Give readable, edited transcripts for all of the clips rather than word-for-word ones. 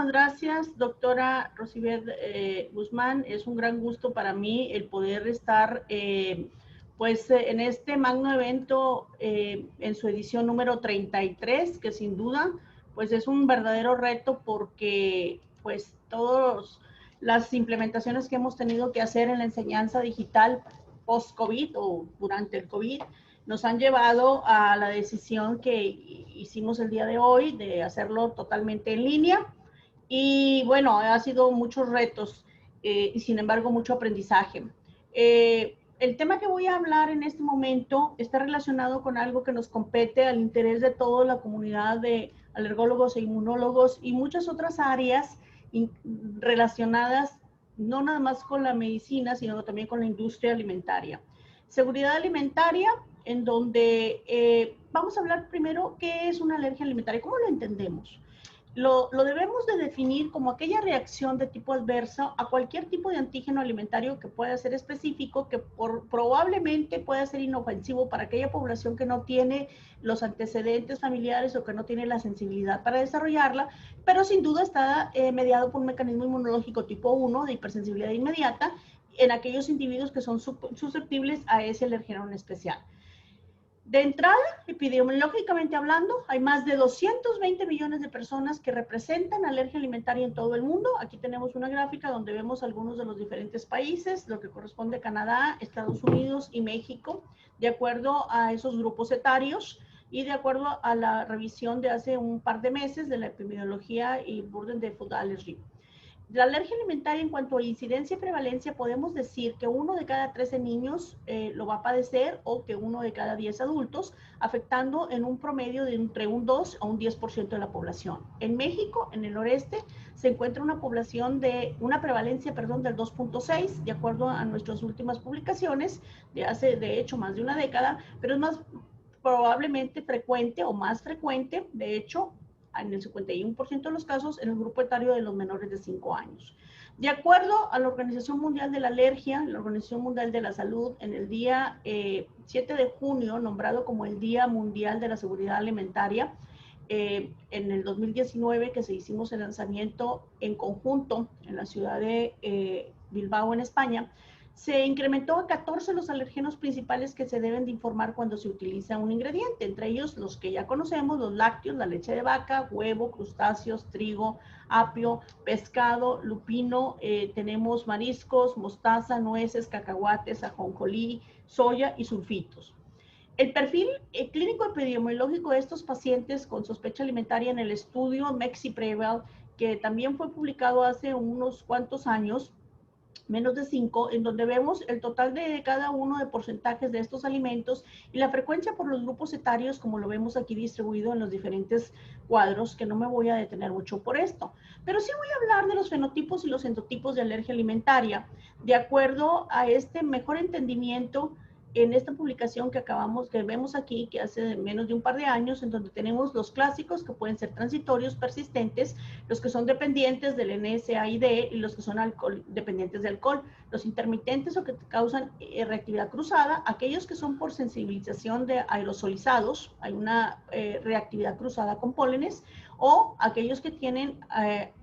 Muchísimas gracias, doctora Rosibeth Guzmán. Es un gran gusto para mí el poder estar en este magno evento en su edición número 33, que sin duda pues es un verdadero reto porque pues todas las implementaciones que hemos tenido que hacer en la enseñanza digital post-COVID o durante el COVID nos han llevado a la decisión que hicimos el día de hoy de hacerlo totalmente en línea. Y bueno, ha sido muchos retos y sin embargo mucho aprendizaje. El tema que voy a hablar en este momento está relacionado con algo que nos compete al interés de toda la comunidad de alergólogos e inmunólogos y muchas otras áreas relacionadas no nada más con la medicina, sino también con la industria alimentaria. Seguridad alimentaria, en donde vamos a hablar primero qué es una alergia alimentaria, cómo lo entendemos. Lo debemos de definir como aquella reacción de tipo adverso a cualquier tipo de antígeno alimentario que pueda ser específico, que probablemente pueda ser inofensivo para aquella población que no tiene los antecedentes familiares o que no tiene la sensibilidad para desarrollarla, pero sin duda está mediado por un mecanismo inmunológico tipo 1 de hipersensibilidad inmediata en aquellos individuos que son susceptibles a ese alergeno en especial. De entrada, epidemiológicamente hablando, hay más de 220 millones de personas que representan alergia alimentaria en todo el mundo. Aquí tenemos una gráfica donde vemos algunos de los diferentes países, lo que corresponde a Canadá, Estados Unidos y México, de acuerdo a esos grupos etarios y de acuerdo a la revisión de hace un par de meses de la epidemiología y Burden de Food Allergy. La alergia alimentaria en cuanto a incidencia y prevalencia, podemos decir que 1 de cada 13 niños lo va a padecer o que 1 de cada 10 adultos, afectando en un promedio de entre un 2 a un 10% de la población. En México, en el noreste, se encuentra una población de una prevalencia, del 2.6, de acuerdo a nuestras últimas publicaciones de hace, de hecho, más de una década, pero es más probablemente frecuente o más frecuente, de hecho, en el 51% de los casos, en el grupo etario de los menores de 5 años. De acuerdo a la Organización Mundial de la Alergia, la Organización Mundial de la Salud, en el día 7 de junio, nombrado como el Día Mundial de la Seguridad Alimentaria, en el 2019, que se hicimos el lanzamiento en conjunto en la ciudad de Bilbao, en España, se incrementó a 14 los alergenos principales que se deben de informar cuando se utiliza un ingrediente, entre ellos los que ya conocemos, los lácteos, la leche de vaca, huevo, crustáceos, trigo, apio, pescado, lupino, tenemos mariscos, mostaza, nueces, cacahuates, ajonjolí, soya y sulfitos. El perfil clínico epidemiológico de estos pacientes con sospecha alimentaria en el estudio Mexi-Preval, que también fue publicado hace unos cuantos años, menos de 5, en donde vemos el total de cada uno de porcentajes de estos alimentos y la frecuencia por los grupos etarios, como lo vemos aquí distribuido en los diferentes cuadros, que no me voy a detener mucho por esto. Pero sí voy a hablar de los fenotipos y los endotipos de alergia alimentaria, de acuerdo a este mejor entendimiento en esta publicación que vemos aquí, que hace menos de un par de años, en donde tenemos los clásicos que pueden ser transitorios, persistentes, los que son dependientes del NSAID y los que son dependientes de alcohol, los intermitentes o que causan reactividad cruzada, aquellos que son por sensibilización de aerosolizados, hay una reactividad cruzada con pólenes, o aquellos que tienen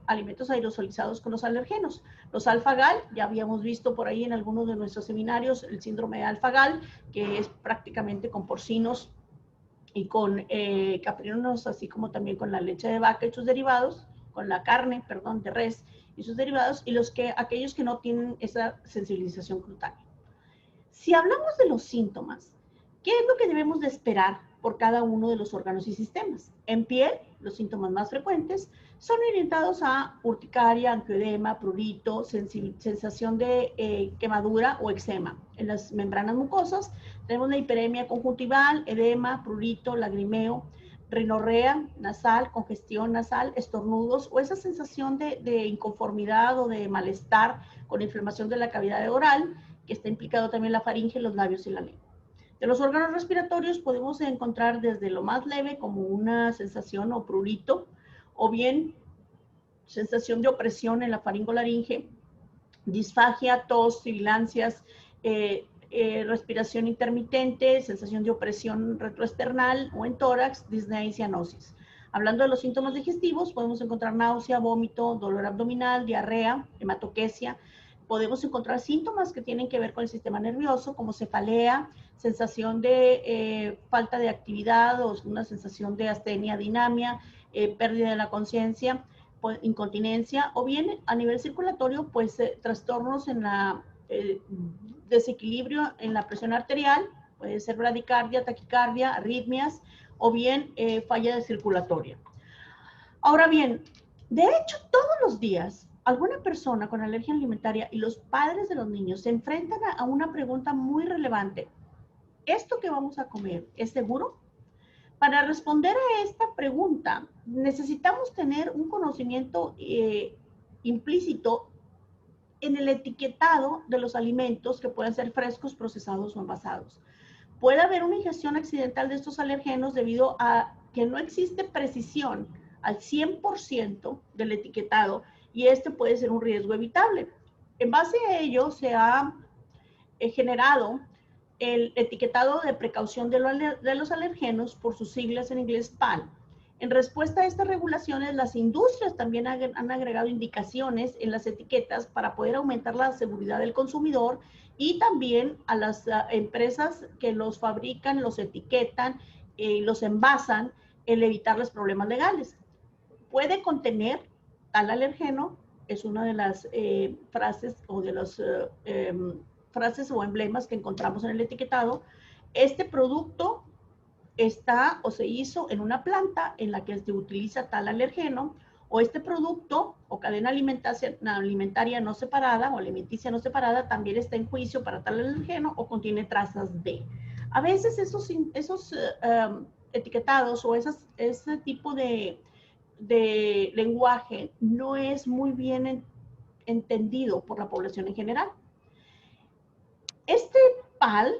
alimentos aerosolizados con los alergenos. Los alfa-gal, ya habíamos visto por ahí en algunos de nuestros seminarios el síndrome de alfa-gal, que es prácticamente con porcinos y con caprinos, así como también con la leche de vaca y sus derivados, con la carne, de res y sus derivados, y aquellos que no tienen esa sensibilización cutánea. Si hablamos de los síntomas, ¿qué es lo que debemos de esperar por cada uno de los órganos y sistemas? En piel, los síntomas más frecuentes son orientados a urticaria, angioedema, prurito, sensación de quemadura o eczema. En las membranas mucosas tenemos la hiperemia conjuntival, edema, prurito, lagrimeo, rinorrea nasal, congestión nasal, estornudos o esa sensación de inconformidad o de malestar con inflamación de la cavidad oral, que está implicado también la faringe, los labios y la lengua. De los órganos respiratorios podemos encontrar desde lo más leve como una sensación o prurito, o bien sensación de opresión en la faringolaringe, disfagia, tos, sibilancias, respiración intermitente, sensación de opresión retroesternal o en tórax, disnea y cianosis. Hablando de los síntomas digestivos, podemos encontrar náusea, vómito, dolor abdominal, diarrea, hematoquesia. Podemos encontrar síntomas que tienen que ver con el sistema nervioso, como cefalea, sensación de falta de actividad o una sensación de astenia, dinamia, pérdida de la conciencia, incontinencia, o bien a nivel circulatorio, pues trastornos en la desequilibrio en la presión arterial, puede ser bradicardia, taquicardia, arritmias, o bien falla de circulatoria. Ahora bien, de hecho, todos los días, alguna persona con alergia alimentaria y los padres de los niños se enfrentan a una pregunta muy relevante. ¿Esto que vamos a comer es seguro? Para responder a esta pregunta, necesitamos tener un conocimiento implícito en el etiquetado de los alimentos que pueden ser frescos, procesados o envasados. Puede haber una ingestión accidental de estos alergenos debido a que no existe precisión al 100% del etiquetado y este puede ser un riesgo evitable. En base a ello se ha generado el etiquetado de precaución de los alergenos, por sus siglas en inglés PAL. En respuesta a estas regulaciones, las industrias también han agregado indicaciones en las etiquetas para poder aumentar la seguridad del consumidor y también a las empresas que los fabrican, los etiquetan y los envasan, el evitarles problemas legales. Puede contener tal alergeno, es una de las frases o de los frases o emblemas que encontramos en el etiquetado. Este producto está o se hizo en una planta en la que se utiliza tal alergeno, o este producto o cadena alimentaria no separada o alimenticia no separada también está en juicio para tal alergeno o contiene trazas de. A veces esos etiquetados o ese tipo de lenguaje no es muy bien entendido por la población en general. Este PAL,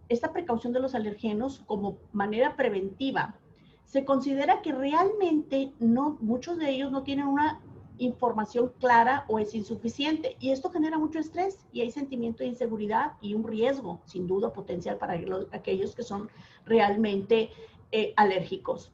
esta precaución de los alergenos como manera preventiva, se considera que realmente muchos de ellos no tienen una información clara o es insuficiente, y esto genera mucho estrés y hay sentimiento de inseguridad y un riesgo, sin duda, potencial para aquellos que son realmente alérgicos.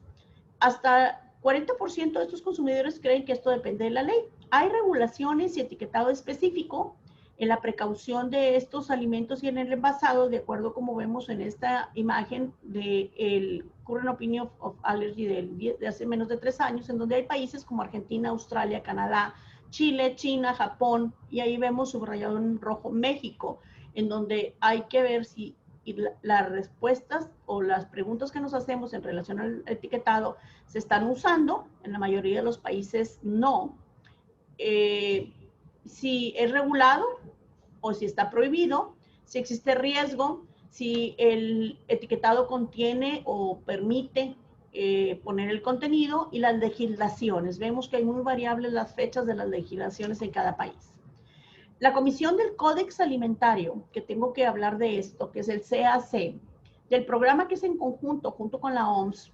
Hasta 40% de estos consumidores creen que esto depende de la ley. Hay regulaciones y etiquetado específico en la precaución de estos alimentos y en el envasado, de acuerdo como vemos en esta imagen del Current Opinion of Allergy de hace menos de 3 años, en donde hay países como Argentina, Australia, Canadá, Chile, China, Japón, y ahí vemos subrayado en rojo México, en donde hay que ver si las respuestas o las preguntas que nos hacemos en relación al etiquetado se están usando. En la mayoría de los países no. Si es regulado o si está prohibido, si existe riesgo, si el etiquetado contiene o permite poner el contenido, y las legislaciones. Vemos que hay muy variables las fechas de las legislaciones en cada país. La Comisión del Códex Alimentario, que tengo que hablar de esto, que es el CAC, del programa que es en conjunto, junto con la OMS,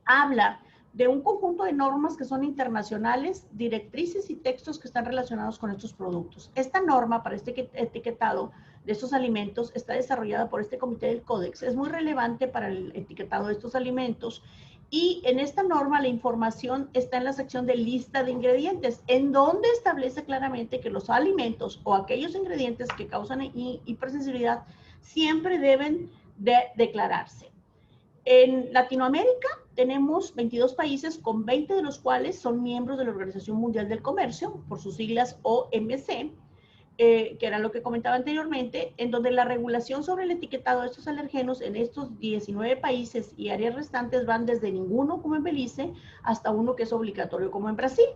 habla de un conjunto de normas que son internacionales, directrices y textos que están relacionados con estos productos. Esta norma para este etiquetado de estos alimentos está desarrollada por este comité del Códex. Es muy relevante para el etiquetado de estos alimentos, y en esta norma la información está en la sección de lista de ingredientes, en donde establece claramente que los alimentos o aquellos ingredientes que causan hipersensibilidad siempre deben de declararse. En Latinoamérica tenemos 22 países, con 20 de los cuales son miembros de la Organización Mundial del Comercio, por sus siglas OMC, que era lo que comentaba anteriormente, en donde la regulación sobre el etiquetado de estos alergenos en estos 19 países y áreas restantes van desde ninguno, como en Belice, hasta uno que es obligatorio, como en Brasil.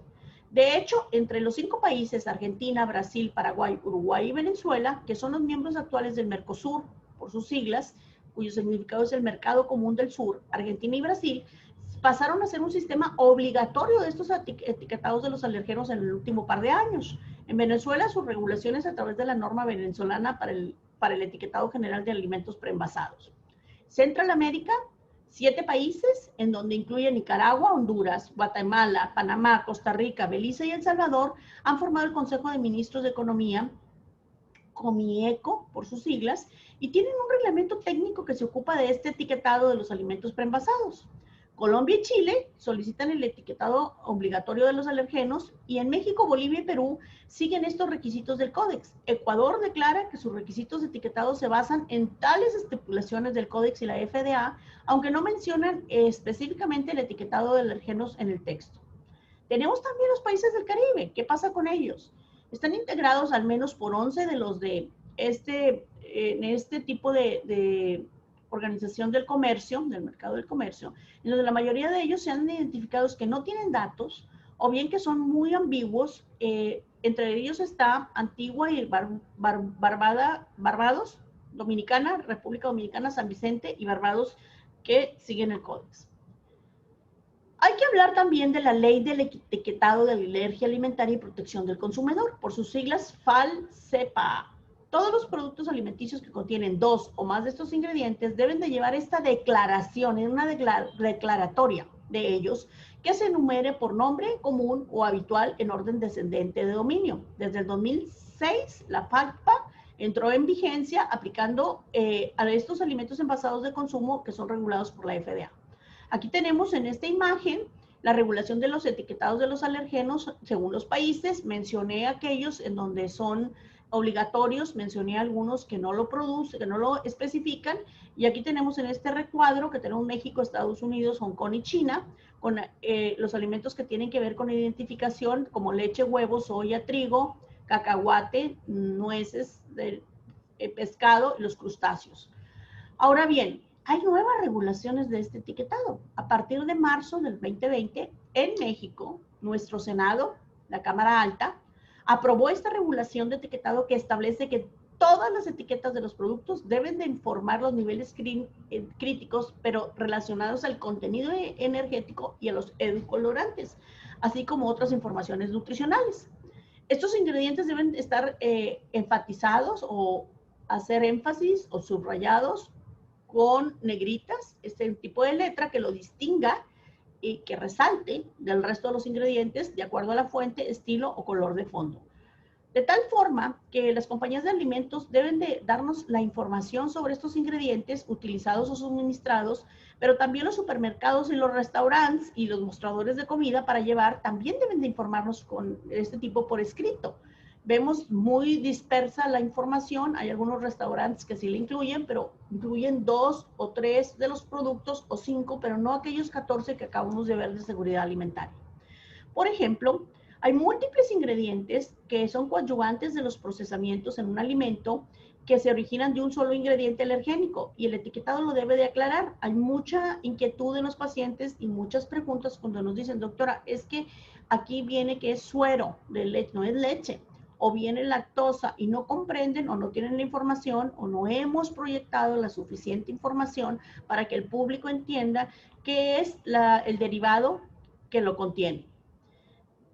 De hecho, entre los 5 países, Argentina, Brasil, Paraguay, Uruguay y Venezuela, que son los miembros actuales del Mercosur, por sus siglas, cuyo significado es el Mercado Común del Sur, Argentina y Brasil, pasaron a ser un sistema obligatorio de estos etiquetados de los alergenos en el último par de años. En Venezuela, sus regulaciones a través de la norma venezolana para el etiquetado general de alimentos preenvasados. Centroamérica, 7 países, en donde incluye Nicaragua, Honduras, Guatemala, Panamá, Costa Rica, Belice y El Salvador, han formado el Consejo de Ministros de Economía, COMIECO, por sus siglas, y tienen un reglamento técnico que se ocupa de este etiquetado de los alimentos preenvasados. Colombia y Chile solicitan el etiquetado obligatorio de los alergenos y en México, Bolivia y Perú siguen estos requisitos del Códex. Ecuador declara que sus requisitos de etiquetado se basan en tales estipulaciones del Códex y la FDA, aunque no mencionan específicamente el etiquetado de alergenos en el texto. Tenemos también los países del Caribe. ¿Qué pasa con ellos? Están integrados al menos por 11 de los de este tipo de organización del comercio, del mercado del comercio, en donde la mayoría de ellos se han identificado que no tienen datos o bien que son muy ambiguos. Entre ellos está Antigua y Barbados, Dominicana, República Dominicana, San Vicente y Barbados, que siguen el Códex. Hay que hablar también de la Ley del Etiquetado de Alergia Alimentaria y Protección del Consumidor, por sus siglas FAL-CEPA. Todos los productos alimenticios que contienen 2 o más de estos ingredientes deben de llevar esta declaración, en una declaratoria de ellos, que se enumere por nombre común o habitual en orden descendente de dominio. Desde el 2006, la FALPA entró en vigencia aplicando a estos alimentos envasados de consumo que son regulados por la FDA. Aquí tenemos en esta imagen la regulación de los etiquetados de los alergenos según los países. Mencioné aquellos en donde son obligatorios, mencioné algunos que no lo producen, que no lo especifican, y aquí tenemos en este recuadro que tenemos México, Estados Unidos, Hong Kong y China, con los alimentos que tienen que ver con identificación, como leche, huevo, soya, trigo, cacahuate, nueces, pescado y los crustáceos. Ahora bien, hay nuevas regulaciones de este etiquetado. A partir de marzo del 2020, en México, nuestro Senado, la Cámara Alta, aprobó esta regulación de etiquetado que establece que todas las etiquetas de los productos deben de informar los niveles críticos, pero relacionados al contenido energético y a los edulcorantes, así como otras informaciones nutricionales. Estos ingredientes deben estar enfatizados o hacer énfasis o subrayados con negritas, este tipo de letra que lo distinga y que resalte del resto de los ingredientes de acuerdo a la fuente, estilo o color de fondo. De tal forma que las compañías de alimentos deben de darnos la información sobre estos ingredientes utilizados o suministrados, pero también los supermercados y los restaurantes y los mostradores de comida para llevar también deben de informarnos con este tipo por escrito. Vemos muy dispersa la información. Hay algunos restaurantes que sí la incluyen, pero incluyen 2 o 3 de los productos o 5, pero no aquellos 14 que acabamos de ver de seguridad alimentaria. Por ejemplo, hay múltiples ingredientes que son coadyuvantes de los procesamientos en un alimento que se originan de un solo ingrediente alergénico y el etiquetado lo debe de aclarar. Hay mucha inquietud en los pacientes y muchas preguntas cuando nos dicen, doctora, es que aquí viene que es suero de leche, no es leche, o viene lactosa y no comprenden o no tienen la información o no hemos proyectado la suficiente información para que el público entienda qué es el derivado que lo contiene.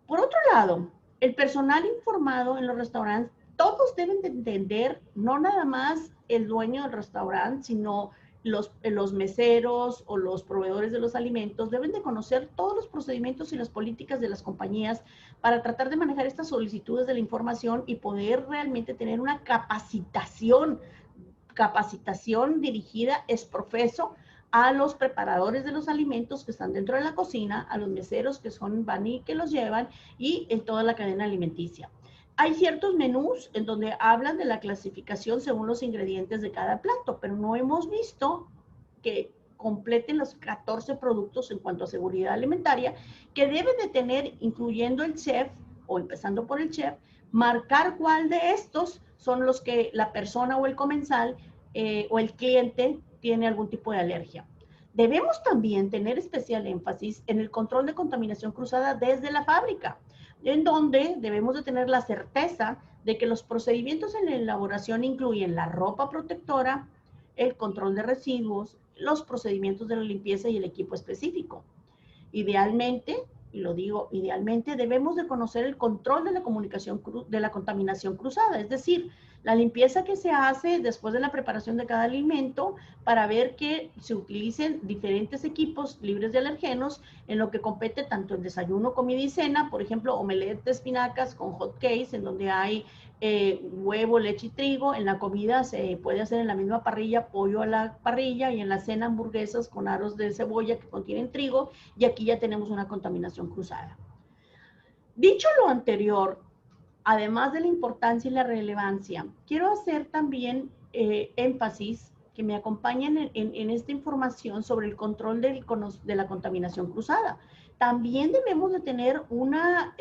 Por otro lado, el personal informado en los restaurantes, todos deben de entender, no nada más el dueño del restaurante, sino los meseros o los proveedores de los alimentos, deben de conocer todos los procedimientos y las políticas de las compañías para tratar de manejar estas solicitudes de la información y poder realmente tener una capacitación dirigida ex profeso a los preparadores de los alimentos que están dentro de la cocina, a los meseros que van y que los llevan y en toda la cadena alimenticia. Hay ciertos menús en donde hablan de la clasificación según los ingredientes de cada plato, pero no hemos visto que completen los 14 productos en cuanto a seguridad alimentaria que debe de tener, incluyendo el chef o empezando por el chef, marcar cuál de estos son los que la persona o el comensal o el cliente tiene algún tipo de alergia. Debemos también tener especial énfasis en el control de contaminación cruzada desde la fábrica, en donde debemos de tener la certeza de que los procedimientos en la elaboración incluyen la ropa protectora, el control de residuos, los procedimientos de la limpieza y el equipo específico. Idealmente, y lo digo idealmente, debemos de conocer el control de la comunicación de la contaminación cruzada, es decir, La limpieza que se hace después de la preparación de cada alimento para ver que se utilicen diferentes equipos libres de alergenos en lo que compete tanto en desayuno, comida y cena, por ejemplo, omelette de espinacas con hot cakes, en donde hay huevo, leche y trigo. En la comida se puede hacer en la misma parrilla, pollo a la parrilla, y en la cena hamburguesas con aros de cebolla que contienen trigo, y aquí ya tenemos una contaminación cruzada. Dicho lo anterior, además de la importancia y la relevancia, quiero hacer también énfasis que me acompañen en esta información sobre el control de la contaminación cruzada. También debemos de tener una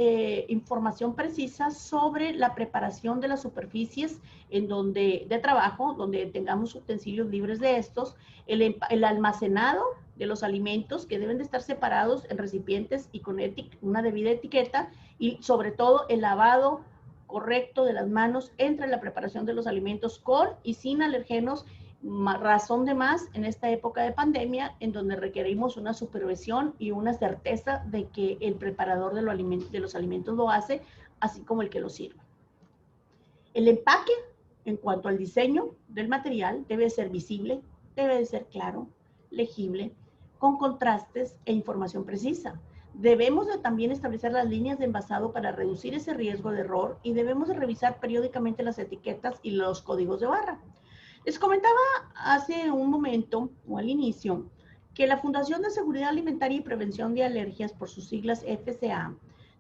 información precisa sobre la preparación de las superficies de trabajo, donde tengamos utensilios libres de estos, el almacenado de los alimentos, que deben de estar separados en recipientes y con una debida etiqueta, y sobre todo el lavado correcto de las manos entre la preparación de los alimentos con y sin alergenos, razón de más en esta época de pandemia, en donde requerimos una supervisión y una certeza de que el preparador de los alimentos lo hace, así como el que lo sirve. El empaque, en cuanto al diseño del material, debe ser visible, debe de ser claro, legible, con contrastes e información precisa. Debemos de también establecer las líneas de envasado para reducir ese riesgo de error, y debemos de revisar periódicamente las etiquetas y los códigos de barra. Les comentaba hace un momento o al inicio que la Fundación de Seguridad Alimentaria y Prevención de Alergias, por sus siglas FCA,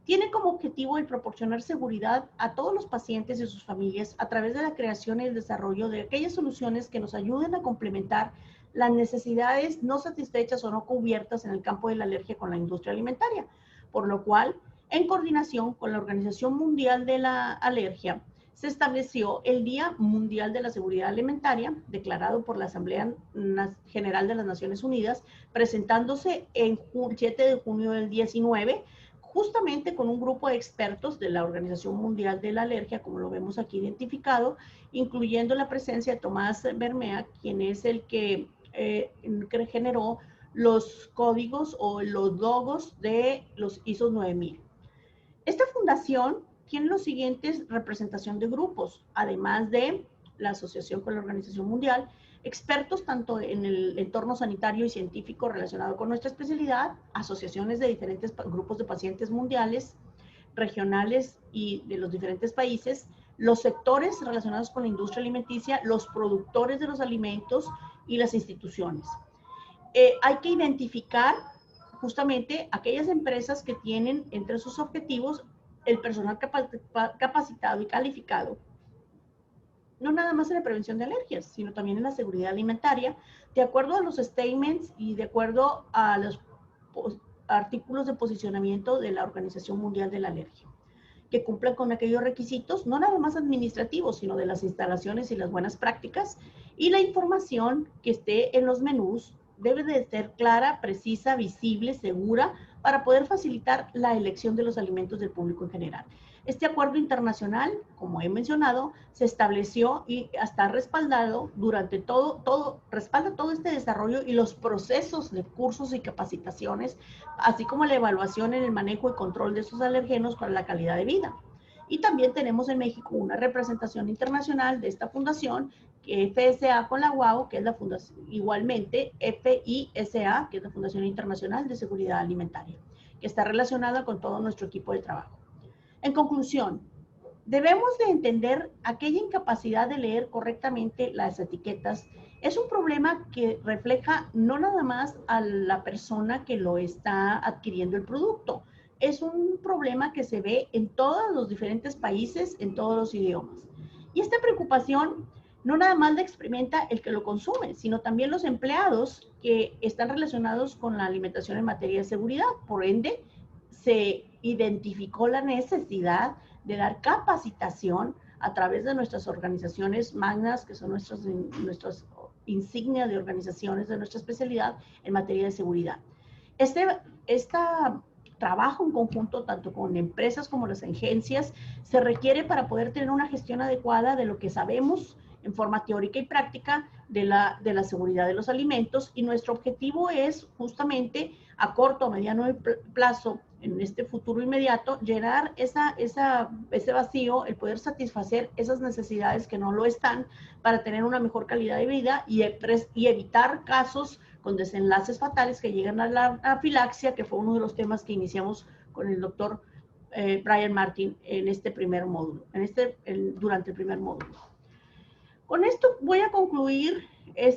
tiene como objetivo el proporcionar seguridad a todos los pacientes y sus familias a través de la creación y el desarrollo de aquellas soluciones que nos ayuden a complementar las necesidades no satisfechas o no cubiertas en el campo de la alergia con la industria alimentaria, por lo cual, en coordinación con la Organización Mundial de la Alergia, se estableció el Día Mundial de la Seguridad Alimentaria, declarado por la Asamblea General de las Naciones Unidas, presentándose el 7 de junio del 19, justamente con un grupo de expertos de la Organización Mundial de la Alergia, como lo vemos aquí identificado, incluyendo la presencia de Tomás Bermea, quien es el que generó los códigos o los logos de los ISO 9000. Esta fundación tiene los siguientes representación de grupos, además de la asociación con la Organización Mundial, expertos tanto en el entorno sanitario y científico relacionado con nuestra especialidad, asociaciones de diferentes grupos de pacientes mundiales, regionales y de los diferentes países, los sectores relacionados con la industria alimenticia, los productores de los alimentos y las instituciones. Hay que identificar justamente aquellas empresas que tienen entre sus objetivos el personal capacitado y calificado, no nada más en la prevención de alergias, sino también en la seguridad alimentaria, de acuerdo a los statements y de acuerdo a los artículos de posicionamiento de la Organización Mundial de la Alergia, que cumplan con aquellos requisitos, no nada más administrativos, sino de las instalaciones y las buenas prácticas, y la información que esté en los menús debe de ser clara, precisa, visible, segura, para poder facilitar la elección de los alimentos del público en general. Este acuerdo internacional, como he mencionado, se estableció y está respaldado durante respalda todo este desarrollo y los procesos de cursos y capacitaciones, así como la evaluación en el manejo y control de estos alergenos para la calidad de vida. Y también tenemos en México una representación internacional de esta fundación, FSA con la UAO, que es la fundación, igualmente FISA, que es la Fundación Internacional de Seguridad Alimentaria, que está relacionada con todo nuestro equipo de trabajo. En conclusión, debemos de entender aquella incapacidad de leer correctamente las etiquetas. Es un problema que refleja no nada más a la persona que lo está adquiriendo el producto, es un problema que se ve en todos los diferentes países, en todos los idiomas. Y esta preocupación no nada más la experimenta el que lo consume, sino también los empleados que están relacionados con la alimentación en materia de seguridad. Por ende, se identificó la necesidad de dar capacitación a través de nuestras organizaciones magnas, que son nuestras insignias de organizaciones de nuestra especialidad en materia de seguridad. Este trabajo en conjunto, tanto con empresas como las agencias, se requiere para poder tener una gestión adecuada de lo que sabemos en forma teórica y práctica de la seguridad de los alimentos, y nuestro objetivo es justamente a corto o mediano plazo en este futuro inmediato, llenar ese vacío, el poder satisfacer esas necesidades que no lo están para tener una mejor calidad de vida y evitar casos con desenlaces fatales que llegan a la anafilaxia, que fue uno de los temas que iniciamos con el doctor Brian Martin en este primer módulo, durante el primer módulo. Con esto voy a concluir